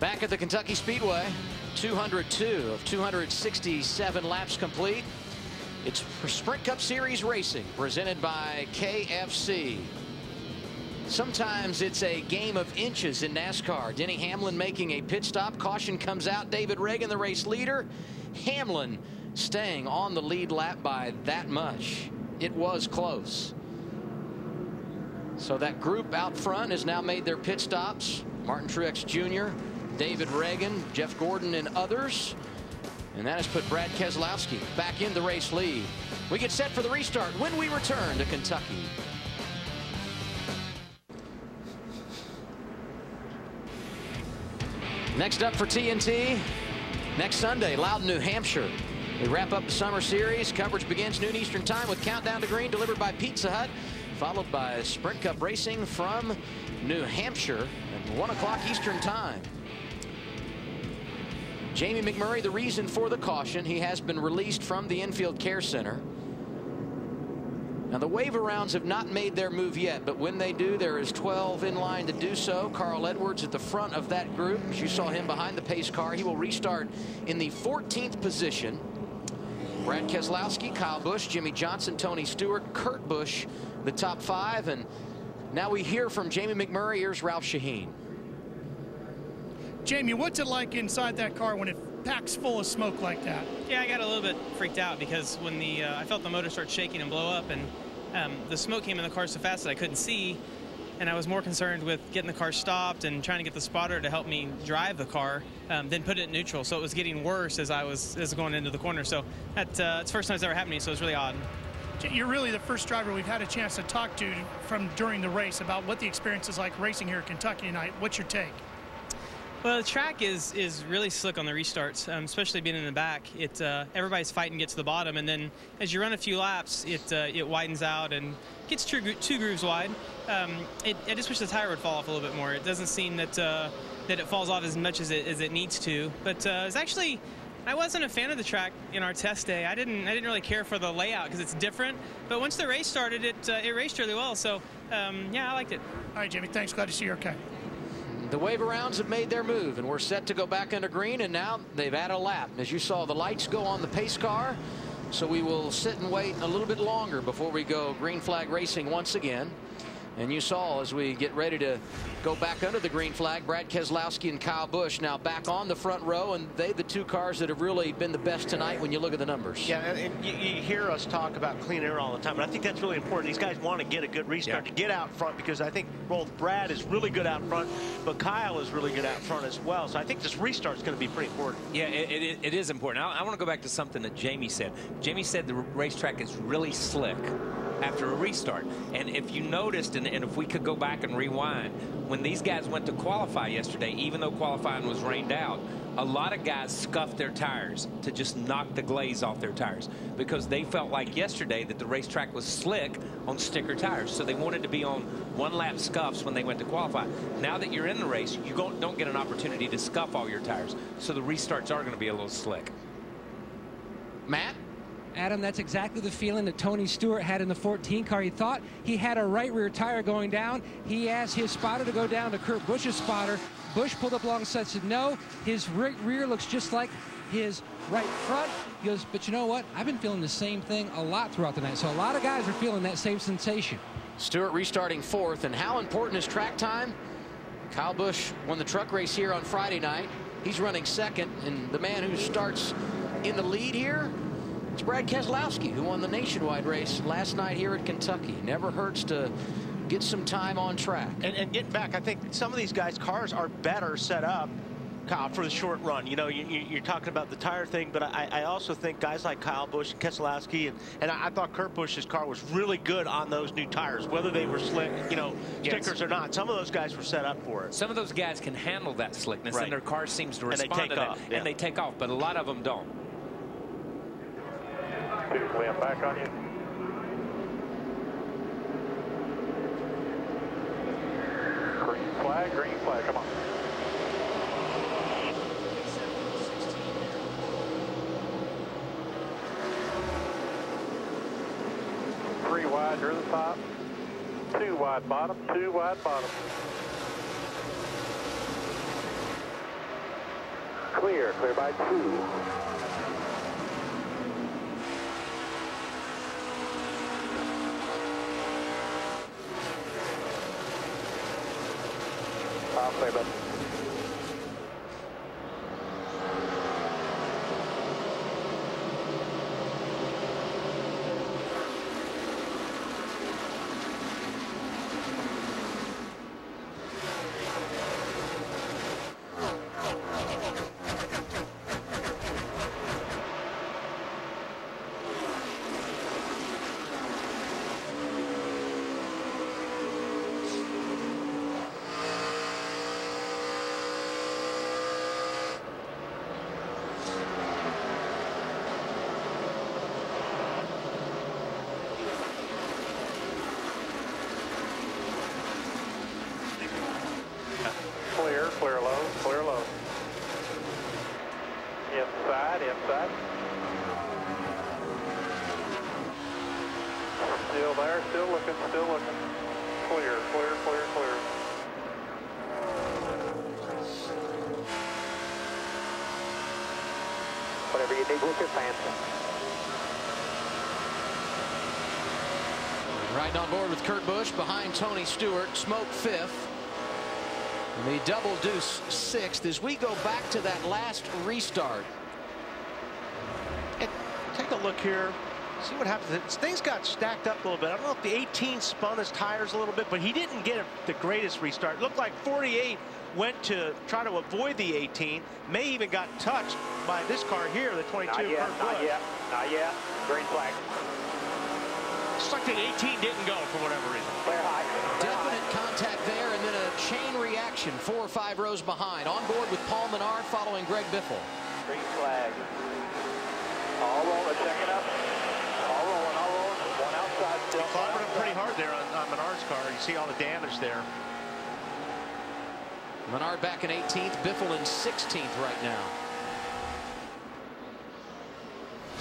Back at the Kentucky Speedway, 202 of 267 laps complete. It's for Sprint Cup Series racing, presented by KFC. Sometimes it's a game of inches in NASCAR. Denny Hamlin making a pit stop. Caution comes out. David Reagan, the race leader. Hamlin staying on the lead lap by that much. It was close. So that group out front has now made their pit stops. Martin Truex Jr., David Reagan, Jeff Gordon, and others. And that has put Brad Keselowski back in the race lead. We get set for the restart when we return to Kentucky. Next up for TNT, next Sunday, Loudon, New Hampshire. We wrap up the summer series. Coverage begins noon Eastern time with Countdown to Green delivered by Pizza Hut, followed by Sprint Cup racing from New Hampshire at 1 o'clock Eastern time. Jamie McMurray, the reason for the caution. He has been released from the infield care center. Now the wave arounds have not made their move yet, but when they do, there is 12 in line to do so. Carl Edwards at the front of that group. As you saw him behind the pace car, he will restart in the 14th position. Brad Keselowski, Kyle Busch, Jimmy Johnson, Tony Stewart, Kurt Busch, the top 5. And now we hear from Jamie McMurray. Here's Ralph Shaheen. Jamie, what's it like inside that car when it packs full of smoke like that? Yeah, I got a little bit freaked out because when I felt the motor start shaking and blow up, and the smoke came in the car so fast that I couldn't see, and I was more concerned with getting the car stopped and trying to get the spotter to help me drive the car than put it in neutral. So it was getting worse as I was going into the corner. So it's the first time it's ever happened to me, so it's really odd. You're really the first driver we've had a chance to talk to from during the race about what the experience is like racing here at Kentucky tonight. What's your take? Well, the track is really slick on the restarts, especially being in the back. Everybody's fighting to get to the bottom, and then as you run a few laps, it widens out and gets two grooves wide. I just wish the tire would fall off a little bit more. It doesn't seem that it falls off as much as it needs to. But it's actually, I wasn't a fan of the track in our test day. I didn't really care for the layout because it's different. But once the race started, it raced really well. So yeah, I liked it. All right, Jimmy. Thanks. Glad to see you okay. The wave arounds have made their move, and we're set to go back under green, and now they've added a lap. As you saw, the lights go on the pace car, so we will sit and wait a little bit longer before we go green flag racing once again. And you saw as we get ready to go back under the green flag, Brad Keselowski and Kyle Busch now back on the front row, and they the two cars that have really been the best tonight when you look at the numbers. Yeah, and you hear us talk about clean air all the time, and I think that's really important. These guys want to get a good restart, to get out front, because I think both Brad is really good out front, but Kyle is really good out front as well. So I think this restart is going to be pretty important. Yeah, it is important. I want to go back to something that Jamie said. Jamie said the racetrack is really slick after a restart. And if you noticed, and if we could go back and rewind, when these guys went to qualify yesterday, even though qualifying was rained out, a lot of guys scuffed their tires to just knock the glaze off their tires because they felt like yesterday that the racetrack was slick on sticker tires. So they wanted to be on one-lap scuffs when they went to qualify. Now that you're in the race, you don't get an opportunity to scuff all your tires. So the restarts are going to be a little slick. Matt? Adam, that's exactly the feeling that Tony Stewart had in the 14 car. He thought he had a right rear tire going down. He asked his spotter to go down to Kurt Busch's spotter. Busch pulled up alongside, said no, his rear looks just like his right front. He goes, but you know what? I've been feeling the same thing a lot throughout the night. So a lot of guys are feeling that same sensation. Stewart restarting 4th, and how important is track time? Kyle Busch won the truck race here on Friday night. He's running 2nd, and the man who starts in the lead here, it's Brad Keselowski, who won the nationwide race last night here at Kentucky. Never hurts to get some time on track. And getting back, I think some of these guys' cars are better set up, Kyle, for the short run. You know, you're talking about the tire thing, but I also think guys like Kyle Busch and Keselowski, and I thought Kurt Busch's car was really good on those new tires, whether they were slick, stickers or not. Some of those guys were set up for it. Some of those guys can handle that slickness, right, and their car seems to respond to that. Off, and they take off, but a lot of them don't. Beautifully, I'm back on you. Green flag, come on. Three wide, you're the top. 2 wide bottom, 2 wide bottom. Clear by 2. Clear by clear low. Inside. Still there, still looking. Clear. Whatever you need with your pants. Riding on board with Kurt Busch behind Tony Stewart, Smoke 5th. And the double deuce 6th as we go back to that last restart. And take a look here. See what happens. Things got stacked up a little bit. I don't know if the 18 spun his tires a little bit, but he didn't get the greatest restart. It looked like 48 went to try to avoid the 18. May even got touched by this car here, the 22. Not yet. Green flag. It's like the 18 didn't go for whatever reason. Clear high. Definite contact there, and then a chain reaction 4 or 5 rows behind. On board with Paul Menard following Greg Biffle. Green flag. All rolling, checking up. All rolling. One outside still. Clobbered him pretty hard there on Menard's car. You see all the damage there. Menard back in 18th, Biffle in 16th right now.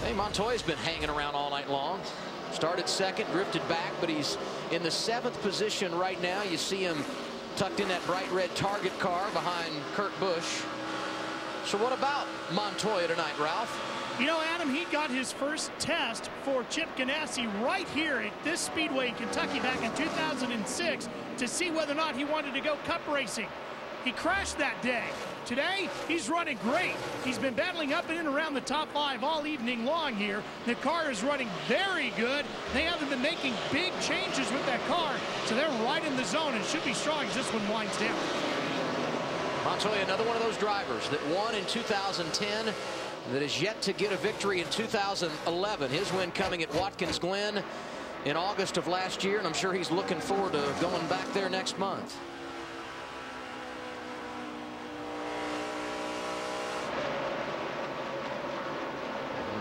Hey, Montoya's been hanging around all night long. Started second, drifted back, but he's in the 7th position right now. You see him tucked in that bright red Target car behind Kurt Busch. So what about Montoya tonight, Ralph? You know, Adam, he got his first test for Chip Ganassi right here at this Speedway in Kentucky back in 2006 to see whether or not he wanted to go cup racing. He crashed that day. Today, he's running great. He's been battling up and in around the top 5 all evening long here. The car is running very good. They haven't been making big changes with that car, so they're right in the zone and should be strong as this one winds down. Montoya, another one of those drivers that won in 2010 that is yet to get a victory in 2011. His win coming at Watkins Glen in August of last year, and I'm sure he's looking forward to going back there next month.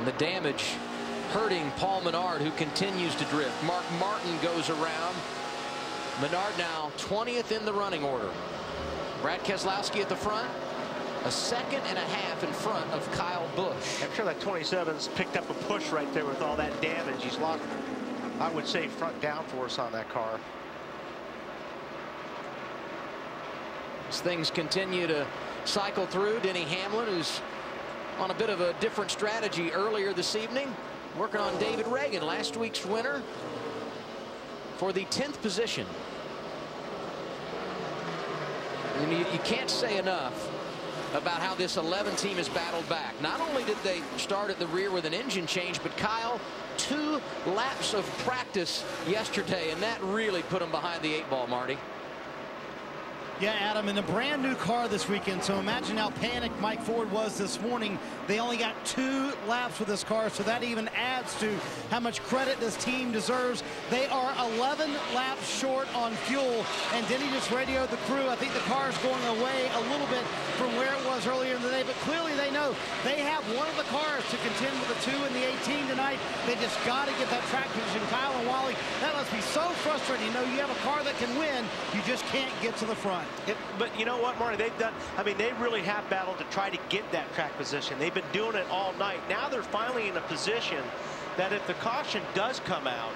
The damage hurting Paul Menard, who continues to drift. Mark Martin goes around. Menard now 20th in the running order. Brad Keselowski at the front, a 2.5 seconds in front of Kyle Busch. I'm sure that 27's picked up a push right there with all that damage. He's lost, I would say, front downforce on that car. As things continue to cycle through, Denny Hamlin, who's on a bit of a different strategy earlier this evening, working on David Reagan, last week's winner, for the 10th position. And you can't say enough about how this 11 team has battled back. Not only did they start at the rear with an engine change, but Kyle, 2 laps of practice yesterday, and that really put them behind the 8 ball, Marty. Yeah, Adam, in a brand new car this weekend, so imagine how panicked Mike Ford was this morning. They only got 2 laps with this car, so that even adds to how much credit this team deserves. They are 11 laps short on fuel, and Denny just radioed the crew. I think the car is going away a little bit from where it was earlier in the day, but clearly they know they have one of the cars to contend with the 2 and the 18 tonight. They just got to get that track position. Kyle and Wally, that must be so frustrating. You know, you have a car that can win, you just can't get to the front. But you know what, Marty, they've done, I mean, they really have battled to try to get that track position. They've been doing it all night. Now they're finally in a position that if the caution does come out,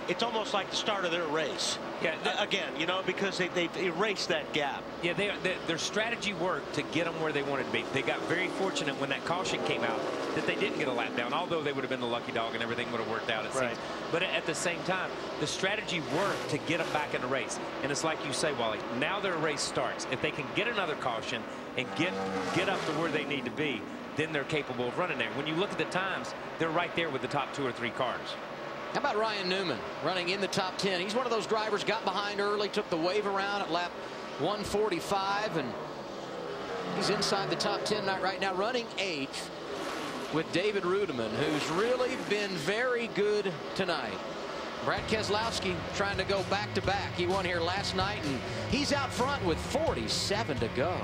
it's almost like the start of their race. Yeah, again, you know, because they've erased that gap. Yeah, their strategy worked to get them where they wanted to be. They got very fortunate when that caution came out that they didn't get a lap down, although they would have been the lucky dog and everything would have worked out, it seems. But at the same time, the strategy worked to get them back in the race. And it's like you say, Wally, now their race starts. If they can get another caution and get up to where they need to be, then they're capable of running there. When you look at the times, they're right there with the top 2 or 3 cars. How about Ryan Newman running in the top 10? He's one of those drivers, got behind early, took the wave around at lap 145, and he's inside the top 10 right now, running 8th with David Rudeman, who's really been very good tonight. Brad Keselowski trying to go back-to-back. He won here last night, and he's out front with 47 to go.